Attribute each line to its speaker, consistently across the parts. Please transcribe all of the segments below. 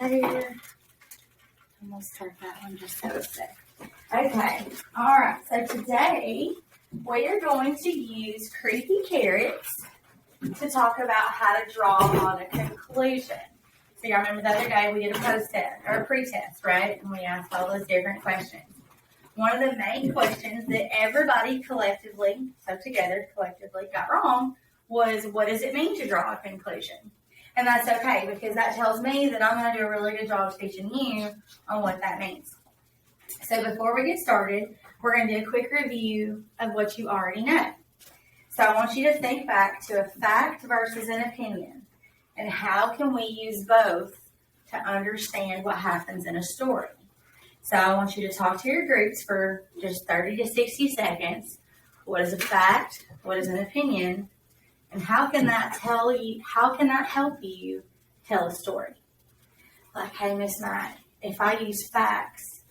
Speaker 1: there. I'm going to start that one just so it's there. Okay. All right. So today we are going to use Creepy Carrots to talk about how to draw on a conclusion. So y'all remember the other day we did a post-test or a pre-test, right? And we asked all those different questions. One of the main questions that everybody collectively got wrong was, what does it mean to draw a conclusion? And that's okay, because that tells me that I'm going to do a really good job teaching you on what that means. So before we get started, we're going to do a quick review of what you already know. So I want you to think back to a fact versus an opinion, and how can we use both to understand what happens in a story. So I want you to talk to your groups for just 30 to 60 seconds. What is a fact? What is an opinion? And how can that help you tell a story? Like, hey, Miss Knight, if I use facts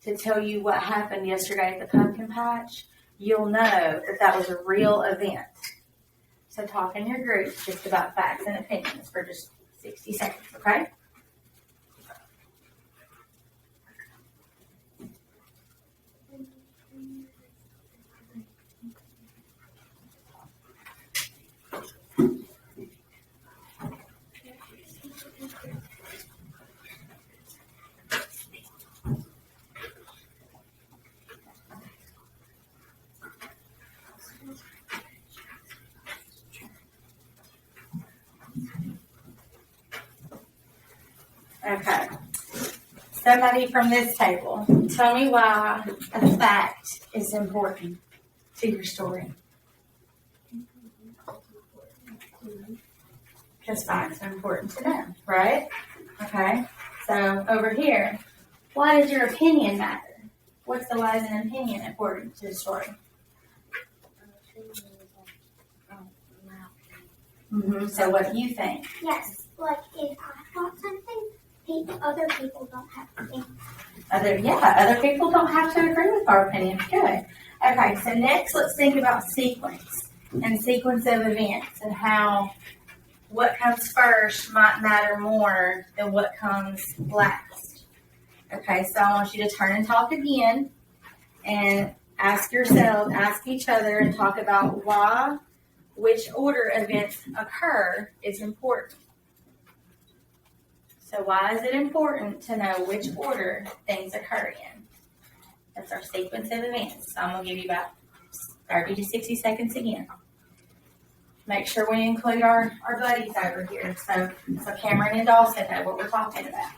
Speaker 1: to tell you what happened yesterday at the pumpkin patch, you'll know that was a real event. So talk in your groups just about facts and opinions for just 60 seconds, okay? Okay. Somebody from this table, tell me why a fact is important to your story. Because facts are important to them, right? Okay. So over here, why does your opinion matter? Why is an opinion important to the story? So what do you think?
Speaker 2: Yes, like if I thought something, other people don't have to think.
Speaker 1: Other people don't have to agree with our opinion. Good. Okay, so next let's think about sequence and sequence of events and how what comes first might matter more than what comes last. Okay, so I want you to turn and talk again and ask each other and talk about why which order events occur is important. So why is it important to know which order things occur in? That's our sequence of events. So I'm going to give you about 30 to 60 seconds again. Make sure we include our buddies over here. So Cameron and Dawson know what we're talking about.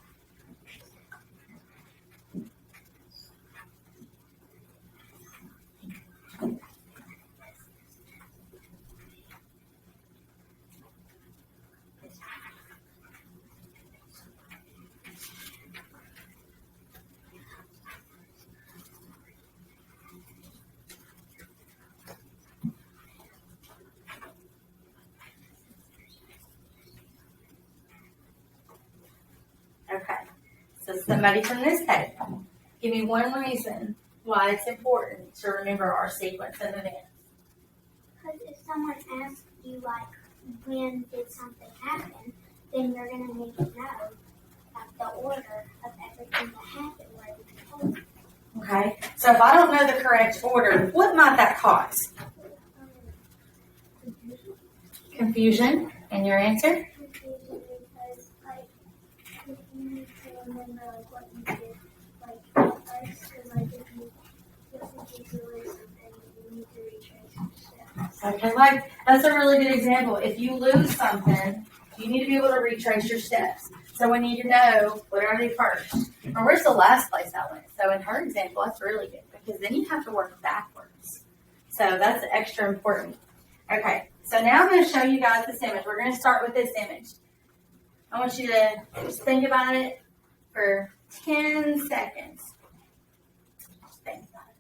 Speaker 1: Okay, so somebody from this table, give me one reason why it's important to remember our sequence of events.
Speaker 2: Because if someone asks you, like, when did something happen, then you're going to need to know like, the order of everything that happened where you told.
Speaker 1: Okay, so if I don't know the correct order, what might that cause? Confusion. And your answer?
Speaker 2: Confusion because, like, if you need to remember, like, what you did, like, first, because, like, if you do something, you need to retrace your steps.
Speaker 1: Okay, like, that's a really good example. If you lose something, you need to be able to retrace your steps. So we need to know what are they first. Or where's the last place I went? So in her example, that's really good because then you have to work backwards. So that's extra important. Okay, so now I'm going to show you guys this image. We're going to start with this image. I want you to just think about it for 10 seconds. Just think about it.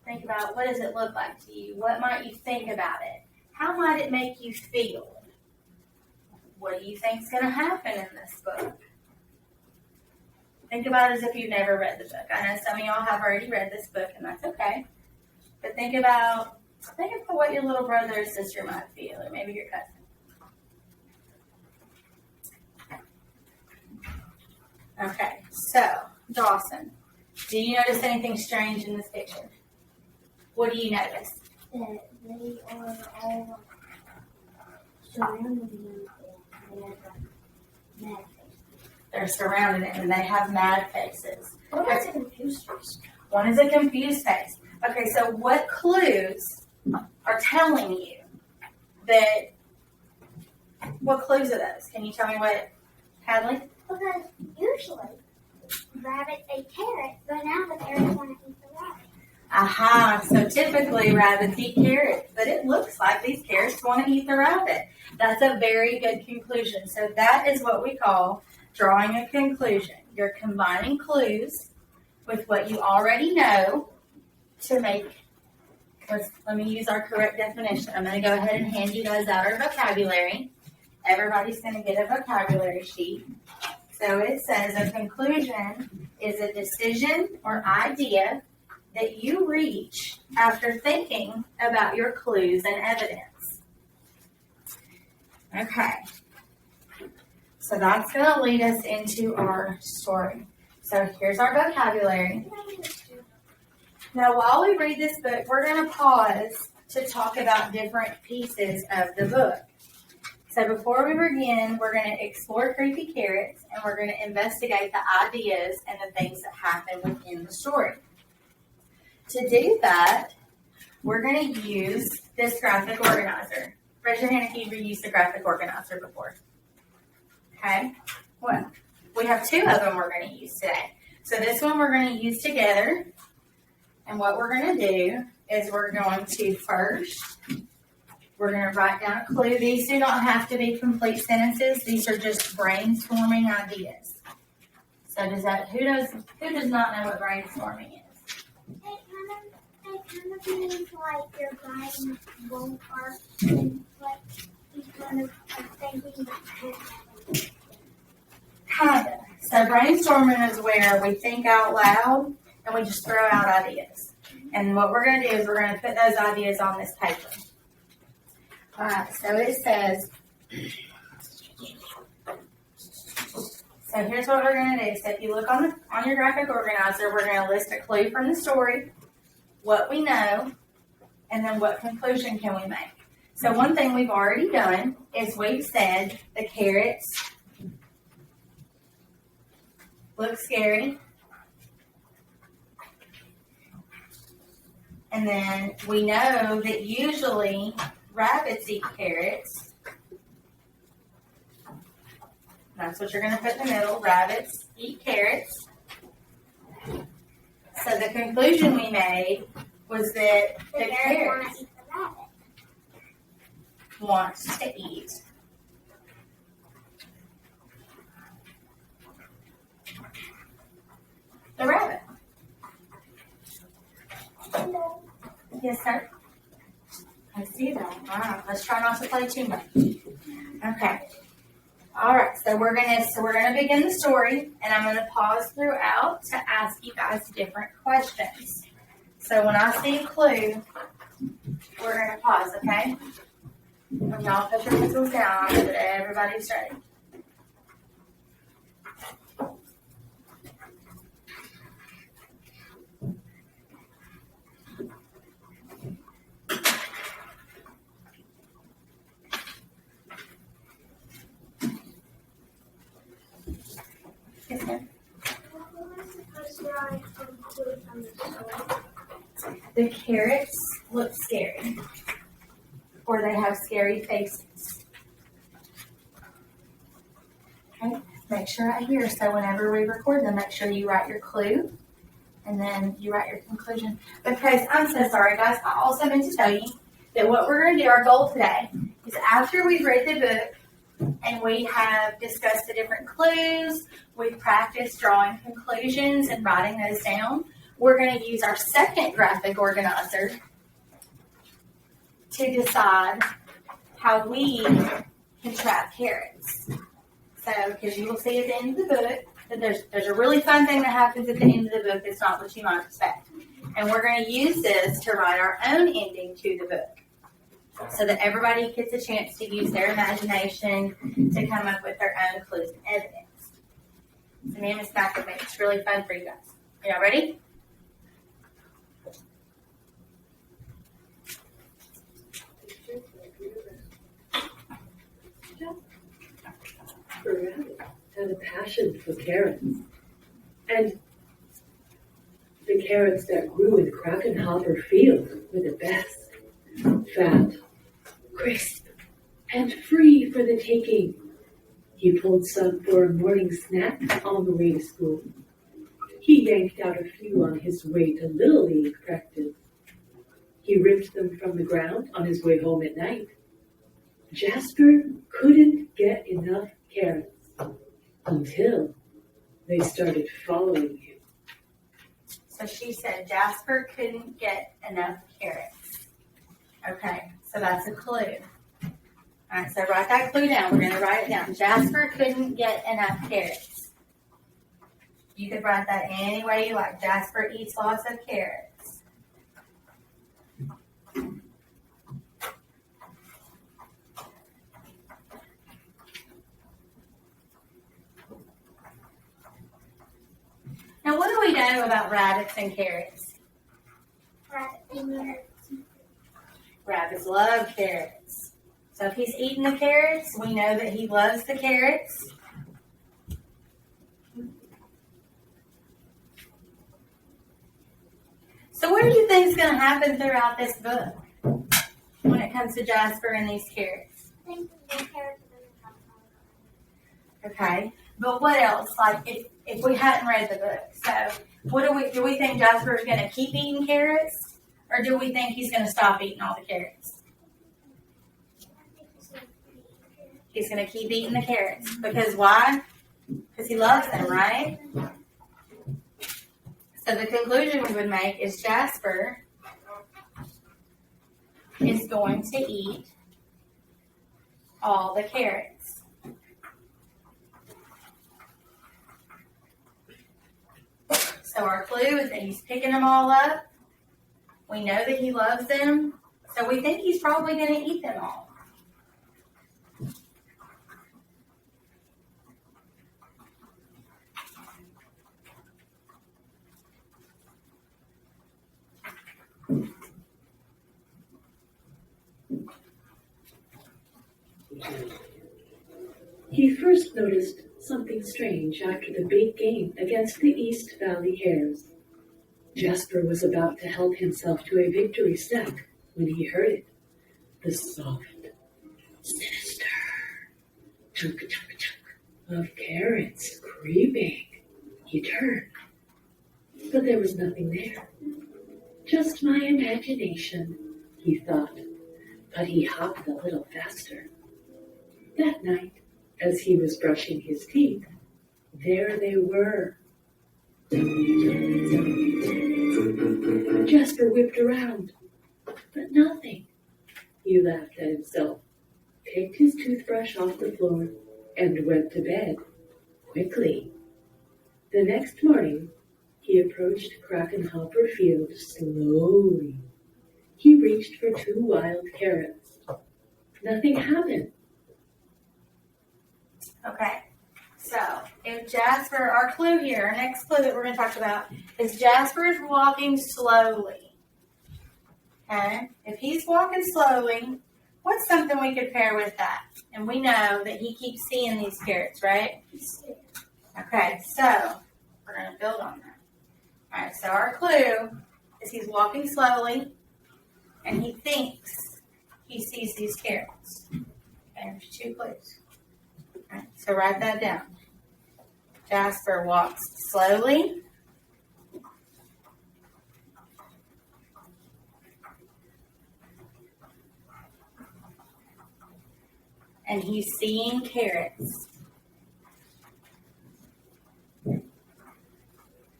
Speaker 1: Think about what does it look like to you? What might you think about it? How might it make you feel? What do you think is going to happen in this book? Think about it as if you've never read the book. I know some of y'all have already read this book, and that's okay. But think about what your little brother or sister might feel, or maybe your cousin. Okay, so Dawson, do you notice anything strange in this picture? What do you notice?
Speaker 2: That they are all surrounding them and they have mad faces.
Speaker 1: They're surrounding it and they have mad faces.
Speaker 2: What is a confused face?
Speaker 1: One is a confused face. Okay, so what clues are telling you that, what clues are those? Can you tell me what, Hadley?
Speaker 2: Because usually rabbits eat carrots, but now the carrots want to eat the rabbit.
Speaker 1: Aha, so typically rabbits eat carrots, but it looks like these carrots want to eat the rabbit. That's a very good conclusion. So that is what we call drawing a conclusion. You're combining clues with what you already know to make, let me use our correct definition. I'm going to go ahead and hand you guys out our vocabulary. Everybody's going to get a vocabulary sheet. So it says a conclusion is a decision or idea that you reach after thinking about your clues and evidence. Okay. So that's going to lead us into our story. So here's our vocabulary. Now, while we read this book, we're going to pause to talk about different pieces of the book. So before we begin, we're going to explore creepy carrots and we're going to investigate the ideas and the things that happen within the story. To do that, we're going to use this graphic organizer. Raise your hand if you've used the graphic organizer before. Okay? Well, we have two of them we're going to use today. So this one we're going to use together. And what we're going to do is we're going to first, we're going to write down a clue. These do not have to be complete sentences. These are just brainstorming ideas. So who does not know what brainstorming is?
Speaker 2: It kind of means like your brain won't work, and like you kind of are thinking
Speaker 1: Kind of. So brainstorming is where we think out loud and we just throw out ideas. And what we're going to do is we're going to put those ideas on this paper. All right, so it says, so here's what we're going to do. So if you look on your graphic organizer, we're going to list a clue from the story, what we know, and then what conclusion can we make. So one thing we've already done is we've said the carrots look scary. And then we know that usually rabbits eat carrots. That's what you're going to put in the middle. Rabbits eat carrots. So the conclusion we made was that the carrots wants to eat the rabbit.
Speaker 2: Hello.
Speaker 1: Yes, sir. I see that. All right. Let's try not to play too much. Okay. All right. So we're gonna begin the story, and I'm gonna pause throughout to ask you guys different questions. So when I see a clue, we're gonna pause. Okay. When y'all put your pencils down, so that everybody's ready. Yes, ma'am.
Speaker 2: What was the first line from clue from the story?
Speaker 1: The carrots look scary, or they have scary faces. Okay, make sure right here. So whenever we record them, make sure you write your clue, and then you write your conclusion. Because I'm so sorry, guys. I also meant to tell you that what we're going to do, our goal today, is after we've read the book and we have discussed the different clues, we've practiced drawing conclusions and writing those down, we're going to use our second graphic organizer to decide how we can trap carrots. So, because you will see at the end of the book that there's a really fun thing that happens at the end of the book that's not what you might expect. And we're going to use this to write our own ending to the book, so that everybody gets a chance to use their imagination to come up with their own clues and evidence. So me and Miss Mac will make it really fun for you guys. Are y'all ready?
Speaker 3: Rabbit had a passion for carrots, and the carrots that grew in Krakenhopper Field were the best. Fat, crisp, and free for the taking. He pulled some for a morning snack on the way to school. He yanked out a few on his way to Little League practice. He ripped them from the ground on his way home at night. Jasper couldn't get enough carrots until they started following him.
Speaker 1: So she said Jasper couldn't get enough carrots. Okay, so that's a clue. All right, so write that clue down. We're going to write it down. Jasper couldn't get enough carrots. You could write that any way you like. Jasper eats lots of carrots. Now, what do we know about rabbits and carrots? Rabbits love carrots. So if he's eating the carrots, we know that he loves the carrots. So what do you think is going to happen throughout this book when it comes to Jasper and these carrots? Okay, but what else? Like if we hadn't read the book, so what do we think Jasper is going to keep eating carrots, or do we think he's going to stop eating all the carrots? He's going to keep eating the carrots. Because why? Because he loves them, right? So the conclusion we would make is Jasper is going to eat all the carrots. So our clue is that he's picking them all up. We know that he loves them. So we think he's probably going to eat them all.
Speaker 3: He first noticed something strange after the big game against the East Valley Hares. Jasper was about to help himself to a victory snack when he heard it. The soft, sinister chunk, chunk, chunk of carrots creeping. He turned, but there was nothing there. Just my imagination, he thought, but he hopped a little faster. That night, as he was brushing his teeth, there they were. Jasper whipped around, but nothing. He laughed at himself, picked his toothbrush off the floor, and went to bed quickly. The next morning, he approached Krakenhopper Field slowly. He reached for 2 wild carrots. Nothing happened.
Speaker 1: Okay, so if Jasper, our clue here, our next clue that we're going to talk about is Jasper's walking slowly. Okay, if he's walking slowly, what's something we could pair with that? And we know that he keeps seeing these carrots, right? Okay, so we're going to build on that. All right, so our clue is he's walking slowly and he thinks he sees these carrots. Okay, there's 2 clues. All right, so write that down. Jasper walks slowly. And he's seeing carrots.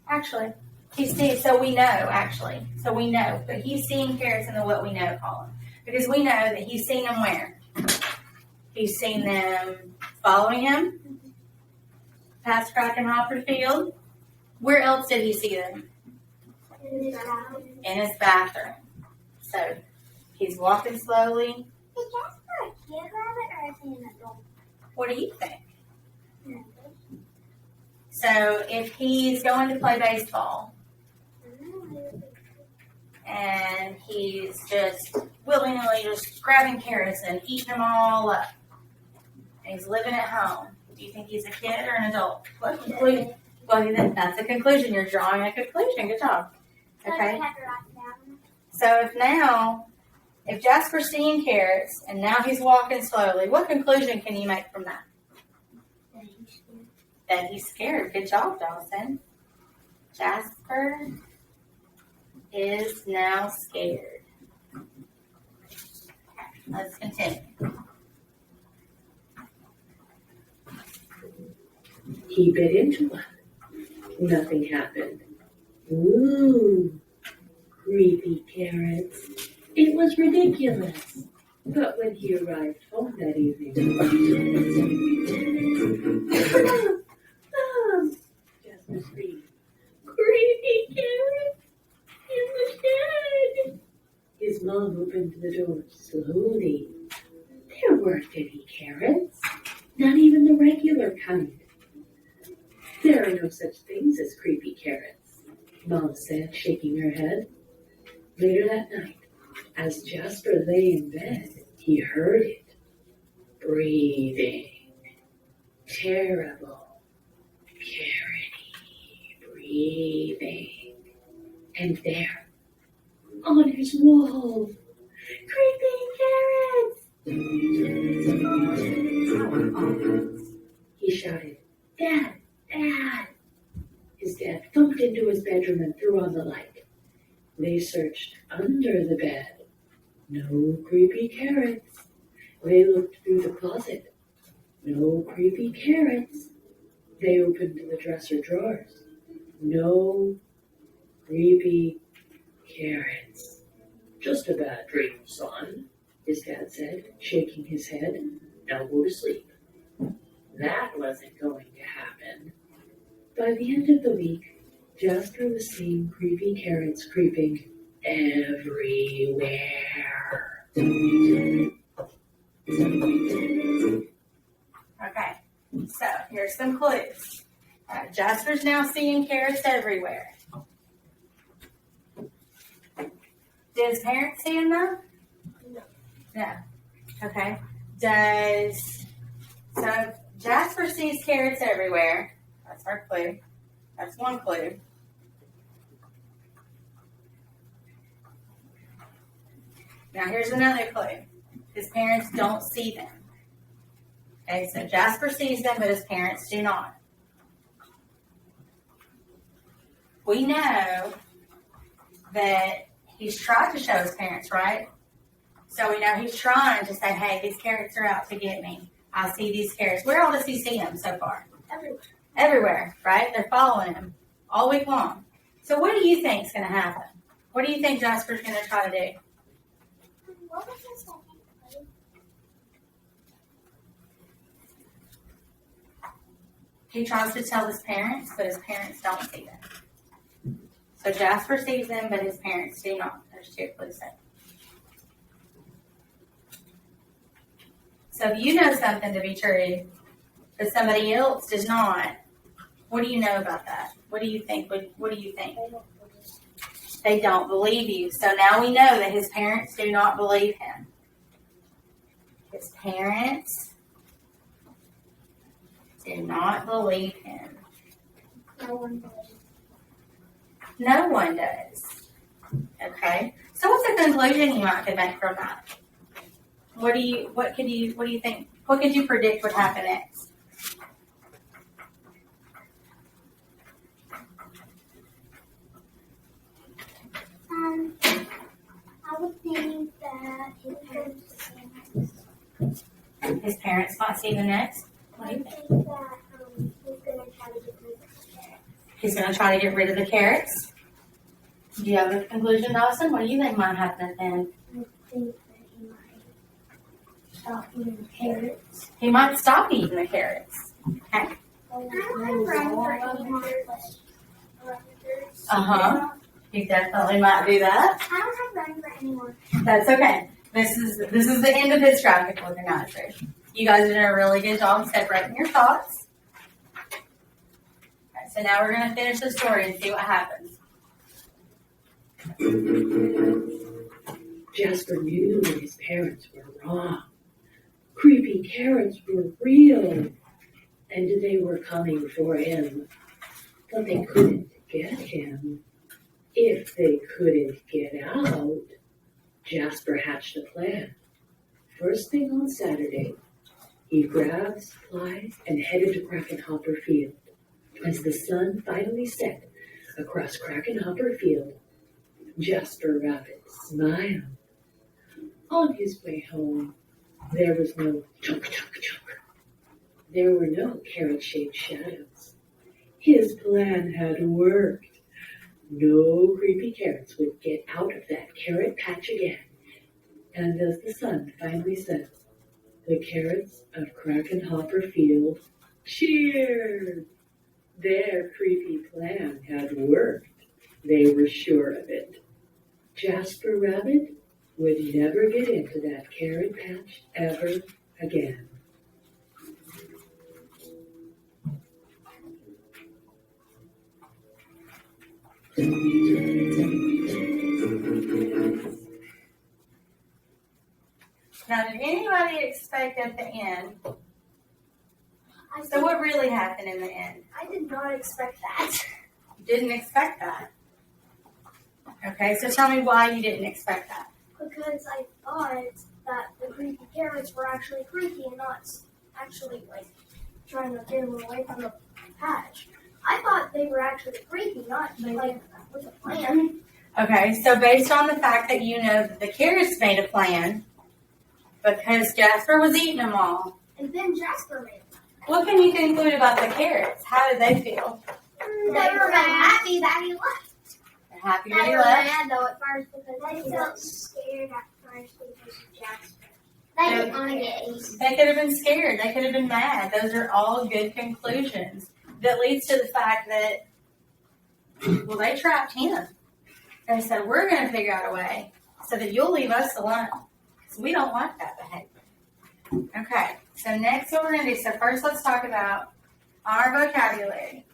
Speaker 1: Actually, so we know, but he's seeing carrots in the what we know column. Because we know that he's seen them where? He's seen them following him past Krakenhopper Field. Where else did he see them? In his bathroom. So he's walking slowly.
Speaker 2: Is Jasper a kid rabbit or is he an adult?
Speaker 1: What do you think? So if he's going to play baseball and he's just willy-nilly just grabbing carrots and eating them all up, and he's living at home, do you think he's a kid or an adult? What conclusion? Well, that's a conclusion. You're drawing a conclusion. Good job. Okay. So if Jasper's seeing carrots and now he's walking slowly, what conclusion can you make from that? That he's scared. Good job, Dawson. Jasper is now scared. Let's continue.
Speaker 3: He bit into one. Nothing happened. Ooh, creepy carrots. It was ridiculous. But when he arrived home that evening, Jasper screamed, "Creepy carrots in the shed!" His mom opened the door slowly. There weren't any carrots, not even the regular kind. "There are no such things as creepy carrots," Mom said, shaking her head. Later that night, as Jasper lay in bed, he heard it. Breathing. Terrible. Carroty breathing. And there, on his wall, creepy carrots! He shouted, "Dad! Dad!" His dad thumped into his bedroom and threw on the light. They searched under the bed. No creepy carrots. They looked through the closet. No creepy carrots. They opened the dresser drawers. No creepy carrots. "Just a bad dream, son," his dad said, shaking his head. "Now go to sleep." That wasn't going to happen. By the end of the week, Jasper was seeing creepy carrots creeping everywhere.
Speaker 1: Okay, so here's some clues. Jasper's now seeing carrots everywhere. Did his parents see him though? No. Okay. So Jasper sees carrots everywhere. That's our clue. That's one clue. Now here's another clue. His parents don't see them. Okay, so Jasper sees them, but his parents do not. We know that he's tried to show his parents, right? So we know he's trying to say, "Hey, these carrots are out to get me. I see these carrots." Where all does he see them so far? Everywhere, right? They're following him all week long. So what do you think is going to happen? What do you think Jasper's going to try to do?
Speaker 2: What was the second clue?
Speaker 1: He tries to tell his parents, but his parents don't see them. So Jasper sees them, but his parents do not. There's two clues there. So if you know something to be true, but somebody else does not, what do you know about that? What do you think? What do you think? They don't believe you. So now we know that his parents do not believe him. His parents do not believe him.
Speaker 2: No one does.
Speaker 1: No one does. Okay. So what's a conclusion you might could make from that? What do you think? What could you predict would happen next?
Speaker 2: I would think that his parents
Speaker 1: His parents might see the next.
Speaker 2: I think that he's going to try to get rid of the carrots.
Speaker 1: He's going to try to get rid of the carrots. Do you have a conclusion, Dawson? What do you think might happen then?
Speaker 2: I think that he might stop eating the carrots.
Speaker 1: He might stop eating the carrots. Okay.
Speaker 2: I don't have room for any more questions.
Speaker 1: He definitely might do that.
Speaker 2: I don't have room for any more.
Speaker 1: That's okay. This is the end of his traffic organizer. You guys did a really good job separating your thoughts. So now we're going to finish the story and see what happens.
Speaker 3: Jasper knew that his parents were wrong. Creepy carrots were real, and they were coming for him. But they couldn't get him. If they couldn't get out, Jasper hatched a plan. First thing on Saturday, he grabbed supplies and headed to Krakenhopper Field. As the sun finally set across Krakenhopper Field, Jasper Rabbit smiled. On his way home, there was no chunk, chunk, chunk. There were no carrot-shaped shadows. His plan had worked. No creepy carrots would get out of that carrot patch again. And as the sun finally set, the carrots of Krakenhopper Field cheered. Their creepy plan had worked. They were sure of it. Jasper Rabbit would never get into that carrot patch ever again.
Speaker 1: Now, did anybody expect at the end? So what really happened in the end?
Speaker 2: I did not expect that.
Speaker 1: You didn't expect that. Okay, so tell me why you didn't expect that.
Speaker 2: Because I thought that the creepy carrots were actually creepy and not actually like trying to get them away from the patch. I thought they were actually creepy, not like with a plan.
Speaker 1: Okay, so based on the fact that you know that the carrots made a plan, because Jasper was eating them all,
Speaker 2: And then Jasper made them.
Speaker 1: what can you conclude about the carrots? How did they feel?
Speaker 2: They were happy that he left.
Speaker 1: They're happy
Speaker 2: They
Speaker 1: that he
Speaker 2: were
Speaker 1: left.
Speaker 2: mad though at first because they felt scared at first because of Jasper. They didn't want to get eaten.
Speaker 1: They could have been scared. They could have been mad. Those are all good conclusions. That leads to the fact that, well, they trapped him. They said, we're going to figure out a way so that you'll leave us alone. Because we don't like that behavior. Okay, so next what we're going to do, so first let's talk about our vocabulary.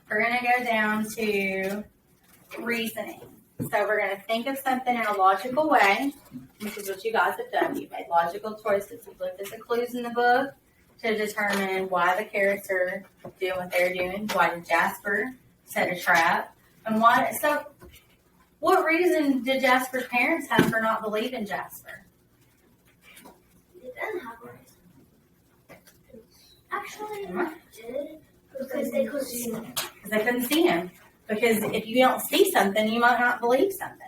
Speaker 1: We're going to go down to reasoning. So we're going to think of something in a logical way, which is what you guys have done. You've made logical choices. You've looked at the clues in the book to determine why the carrots are doing what they're doing. Why did Jasper set a trap? And why? So what reason did Jasper's parents have for not believing Jasper?
Speaker 2: They didn't have a reason. Actually, they did because they couldn't see him.
Speaker 1: Because they couldn't see him. Because if you don't see something, you might not believe something.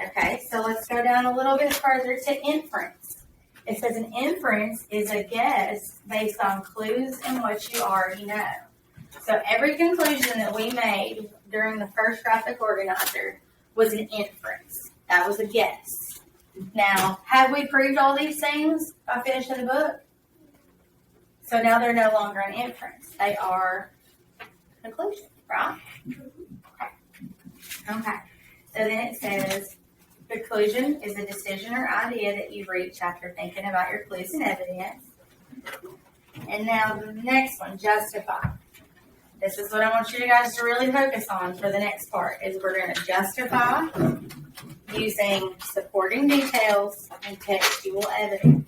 Speaker 1: Okay, so let's go down a little bit further to inference. It says an inference is a guess based on clues and what you already know. So every conclusion that we made during the first graphic organizer was an inference. That was a guess. Now, have we proved all these things by finishing the book? So now they're no longer an inference. They are conclusions, right? Okay. So then it says, conclusion is a decision or idea that you reach after thinking about your clues and evidence. And now the next one, justify. This is what I want you guys to really focus on for the next part, is we're going to justify using supporting details and textual evidence.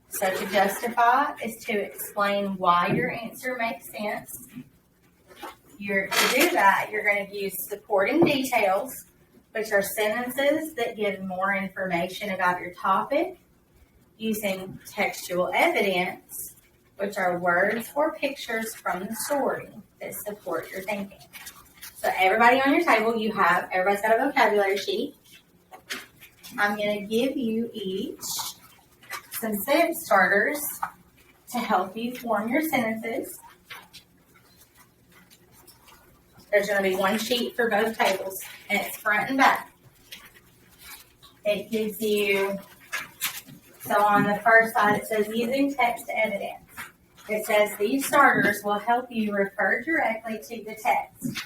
Speaker 1: So to justify is to explain why your answer makes sense. To do that, you're going to use supporting details, which are sentences that give more information about your topic, using textual evidence, which are words or pictures from the story that support your thinking. So everybody on your table, everybody's got a vocabulary sheet. I'm going to give you each some sentence starters to help you form your sentences. There's going to be one sheet for both tables, and it's front and back. It gives you, so on the first side it says using text evidence. It says these starters will help you refer directly to the text.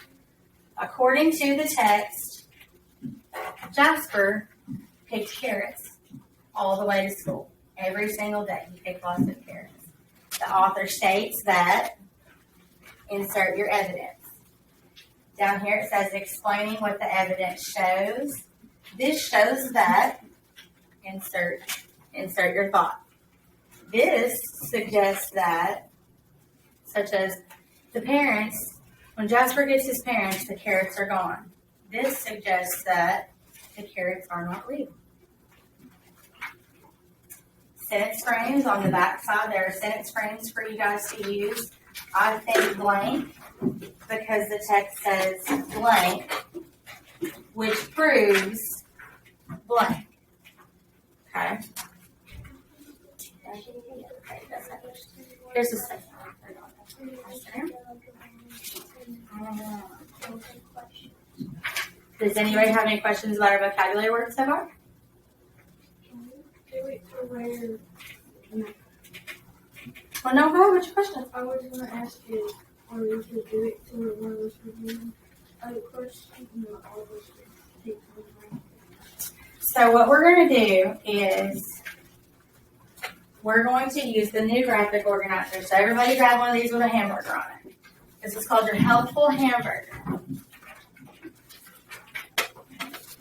Speaker 1: According to the text, Jasper picked carrots all the way to school. Every single day he picked lots of carrots. The author states that insert your evidence. Down here it says explaining what the evidence shows. This shows that, insert your thought. This suggests that, such as the parents, when Jasper gives his parents, the carrots are gone. This suggests that the carrots are not real. Sentence frames on the back side, there are sentence frames for you guys to use. I think blank because the text says blank, which proves blank. Okay? Here's the second one. Does anybody have any questions about our vocabulary words so far? Well, no, go ahead. What's your question?
Speaker 2: I was going to ask you, or we could do it to one of us reviewing. Of course, all of us would take one.
Speaker 1: So what we're going to do is we're going to use the new graphic organizer. So everybody grab one of these with a hamburger on it. This is called your helpful hamburger.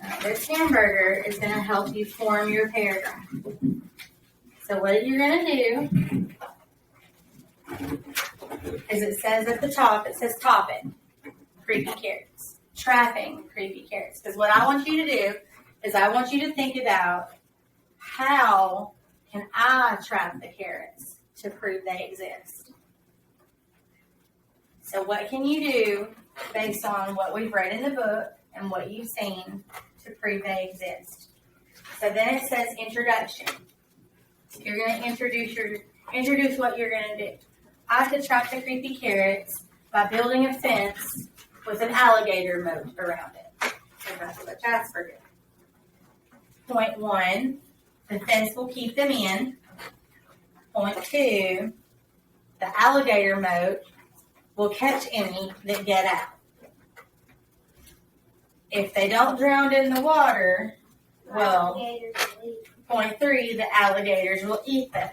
Speaker 1: Now, this hamburger is going to help you form your paragraph. So what you're going to do is it says at the top, it says topic, creepy carrots, trapping creepy carrots. Because what I want you to do is I want you to think about how can I trap the carrots to prove they exist. So what can you do based on what we've read in the book and what you've seen to prove they exist? So then it says introduction. You're going to introduce what you're going to do. I could trap the creepy carrots by building a fence with an alligator moat around it. So that's what Jasper did. Point 1, the fence will keep them in. Point 2, the alligator moat will catch any that get out. If they don't drown in the water, well, point 3, the alligators will eat them.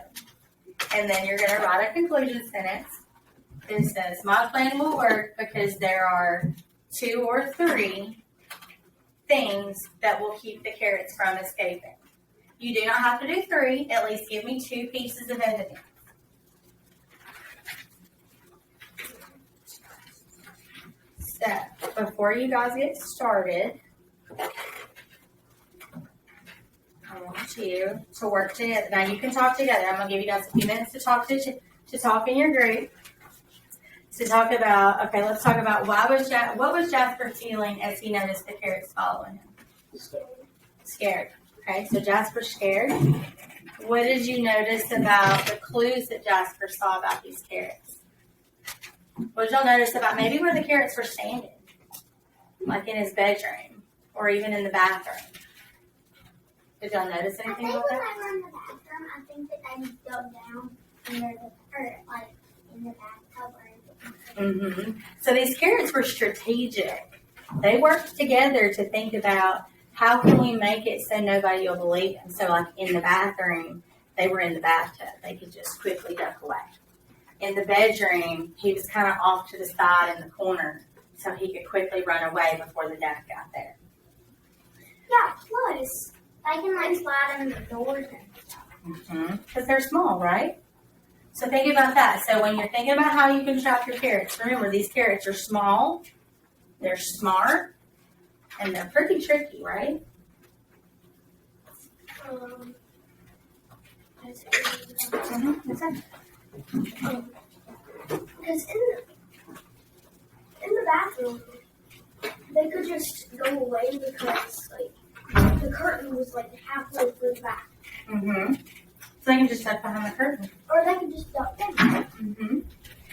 Speaker 1: And then you're going to write a conclusion sentence that says, my plan will work because there are 2 or 3 things that will keep the carrots from escaping. You do not have to do 3. At least give me 2 pieces of evidence. So, before you guys get started, I want you to work together. Now you can talk together. I'm going to give you guys a few minutes to talk in your group. To talk about, okay, let's talk about what was Jasper feeling as he noticed the carrots following him? Scared. Okay, so Jasper's scared. What did you notice about the clues that Jasper saw about these carrots? What did y'all notice about maybe where the carrots were standing? Like in his bedroom or even in the bathroom? Did y'all notice anything about that?
Speaker 2: I think when I were in the bathroom, I think that I dug down in the bathtub or
Speaker 1: Mm-hmm. So these carrots were strategic. They worked together to think about how can we make it so nobody will believe them. So like in the bathroom, they were in the bathtub. They could just quickly duck away. In the bedroom, he was kind of off to the side in the corner so he could quickly run away before the dad got there.
Speaker 2: Yeah, plus, I can slide in the doors and stuff.
Speaker 1: Because they're small, right? So think about that. So when you're thinking about how you can trap your carrots, remember these carrots are small, they're smart, and they're pretty tricky, right?
Speaker 2: Because in the bathroom, they could just go away because the curtain was halfway through the back.
Speaker 1: So they can just duck behind the curtain.
Speaker 2: Or they could just duck in.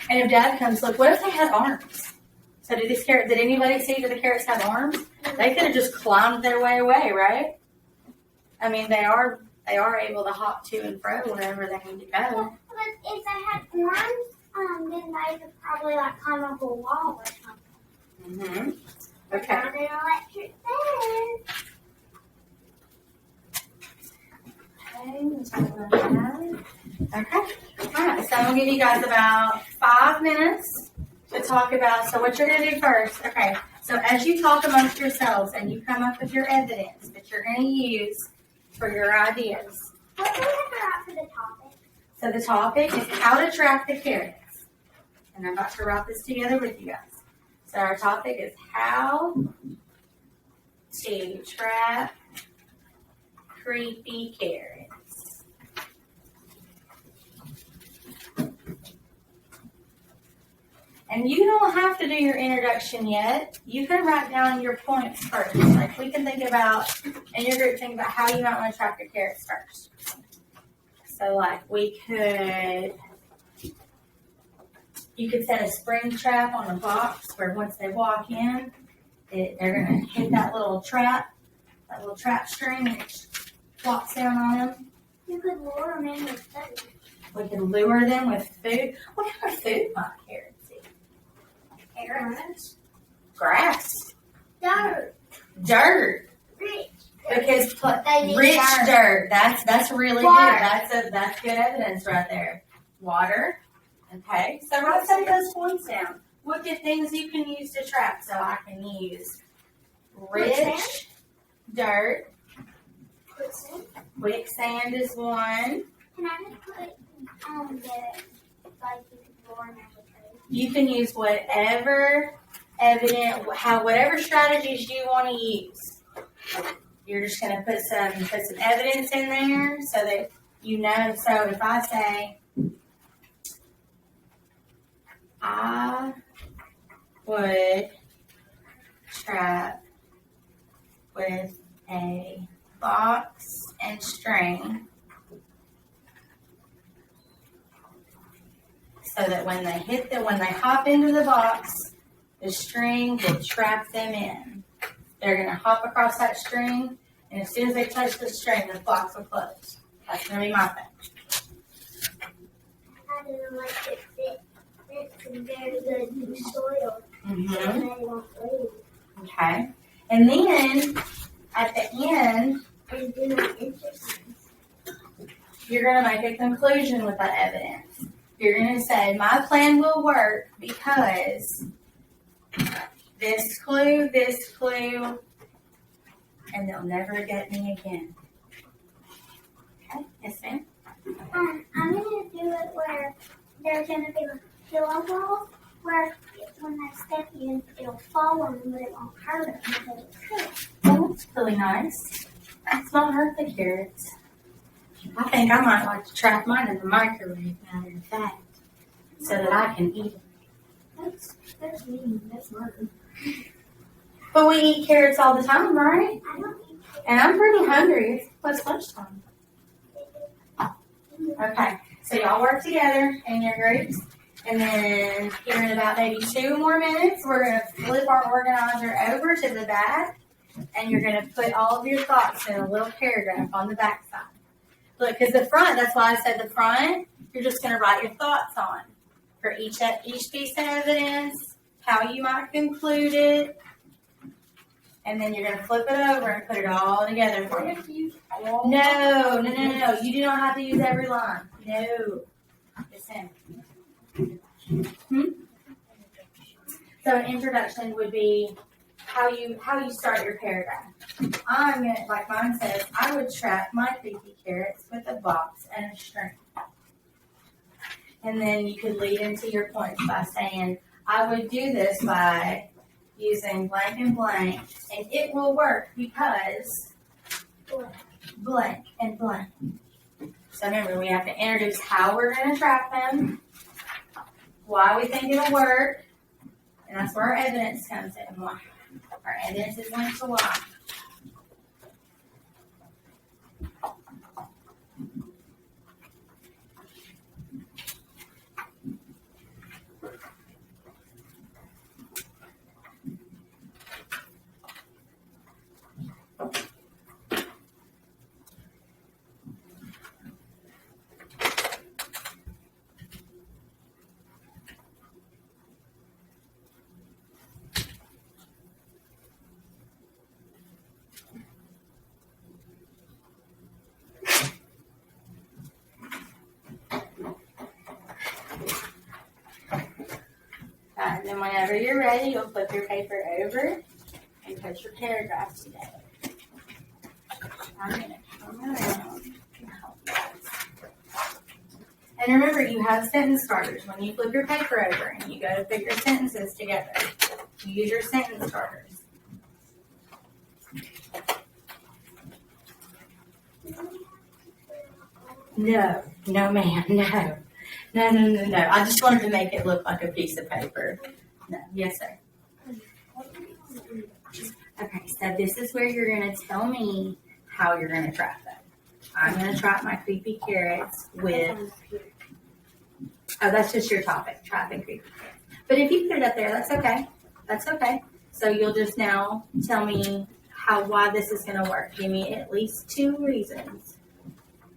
Speaker 1: And if Dad comes, look, what if they had arms? So did anybody see that the carrots have arms? They could have just climbed their way away, right? I mean, they are able to hop to and fro wherever they need to go.
Speaker 2: But if they had arms, then they could probably climb up a wall or something.
Speaker 1: Okay.
Speaker 2: Not an electric fence.
Speaker 1: Okay. All right. So I'm gonna give you guys about 5 minutes to talk about, so what you're going to do first, okay, so as you talk amongst yourselves and you come up with your evidence that you're going to use for your ideas.
Speaker 2: What do we have for the topic?
Speaker 1: So the topic is how to trap the carrots. And I'm about to write this together with you guys. So our topic is how to trap creepy carrots. And you don't have to do your introduction yet. You can write down your points first. Like we can think about, in your group, think about how you might want to trap your carrots first. So like you could set a spring trap on a box where once they walk in, they're going to hit that little trap string and it flops down on them.
Speaker 2: You could lure them in with food.
Speaker 1: We can lure them with food. What kind of food might carrots eat?
Speaker 2: Carrots.
Speaker 1: Grass.
Speaker 2: Dirt.
Speaker 1: Rich.
Speaker 2: Rich.
Speaker 1: Because
Speaker 2: They need
Speaker 1: rich
Speaker 2: dirt.
Speaker 1: That's really
Speaker 2: Water.
Speaker 1: good. That's good evidence right there. Water. Okay. So write some of those points down. What good things you can use to trap? So I can use rich
Speaker 2: Quicksand?
Speaker 1: dirt.
Speaker 2: Quicksand.
Speaker 1: Quicksand is one.
Speaker 2: Can I just put the like you could lure them with food?
Speaker 1: You can use whatever whatever strategies you want to use. You're just going to put some evidence in there so that you know. So if I say, I would trap with a box and string so that when they hop into the box, the string will trap them in. They're going to hop across that string, and as soon as they touch the string, the box will close. That's going to be my thing.
Speaker 2: I didn't like it fit. It's some very good new soil.
Speaker 1: Mm-hmm.
Speaker 2: So they won't leave.
Speaker 1: Okay. And then at the end,
Speaker 2: And do an interesting.
Speaker 1: you're going to make a conclusion with that evidence. You're going to say, my plan will work because this clue, and they'll never get me again. Okay, yes ma'am?
Speaker 2: I'm gonna do it where there's gonna be a pillow ball where when I step in, it'll fall on them, but it won't hurt them because it's good.
Speaker 1: Oh, that's really nice. That's not hurt the carrots. I think I might like to trap mine in the microwave, matter of fact, so that I can eat it.
Speaker 2: That's mean. That's murder.
Speaker 1: But we eat carrots all the time, right?
Speaker 2: I don't eat
Speaker 1: And I'm pretty hungry. What's lunchtime? Okay, so y'all work together in your groups, and then here in about maybe 2 more minutes, we're going to flip our organizer over to the back, and you're going to put all of your thoughts in a little paragraph on the back side. Look, because the front, that's why I said the front, you're just going to write your thoughts on for each piece of evidence, how you might conclude it, and then you're going to flip it over and put it all together for me. No. You do not have to use every line. No. Listen. So an introduction would be how you start your paragraph. I'm gonna, like mine says, I would trap my creepy carrots with a box and a string. And then you could lead into your points by saying, I would do this by using blank and blank, and it will work because blank and blank. So remember, we have to introduce how we're going to trap them, why we think it'll work, and that's where our evidence comes in. Why. Our evidence is linked to why. then whenever you're ready, you'll flip your paper over and put your paragraphs together. I'm going to come around and help you guys. And remember, you have sentence starters. When you flip your paper over and you go to put your sentences together, you use your sentence starters. No, no, ma'am, no. No. I just wanted to make it look like a piece of paper. No, yes, sir. Okay, so this is where you're going to tell me how you're going to trap them. I'm going to trap my creepy carrots with, oh, that's just your topic, trapping creepy carrots. But if you put it up there, that's okay. That's okay. So you'll just now tell me why this is going to work. Give me at least 2 reasons.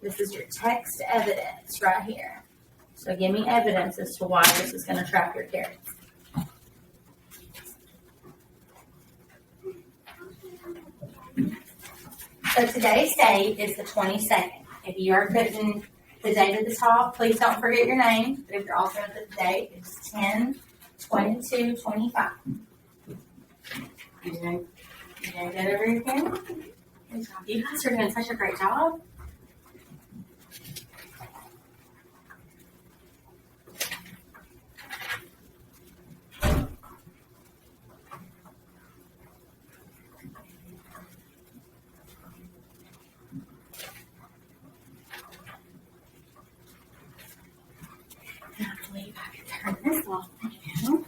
Speaker 1: This is your text evidence right here. So give me evidence as to why this is going to trap your carrots. So today's date is the 22nd. If you are putting the date at the top, please don't forget your name. But if you're also at the date, it's 10/22/25. You didn't get over your pen? Good job. You guys are doing such a great job. I believe I can turn this off now.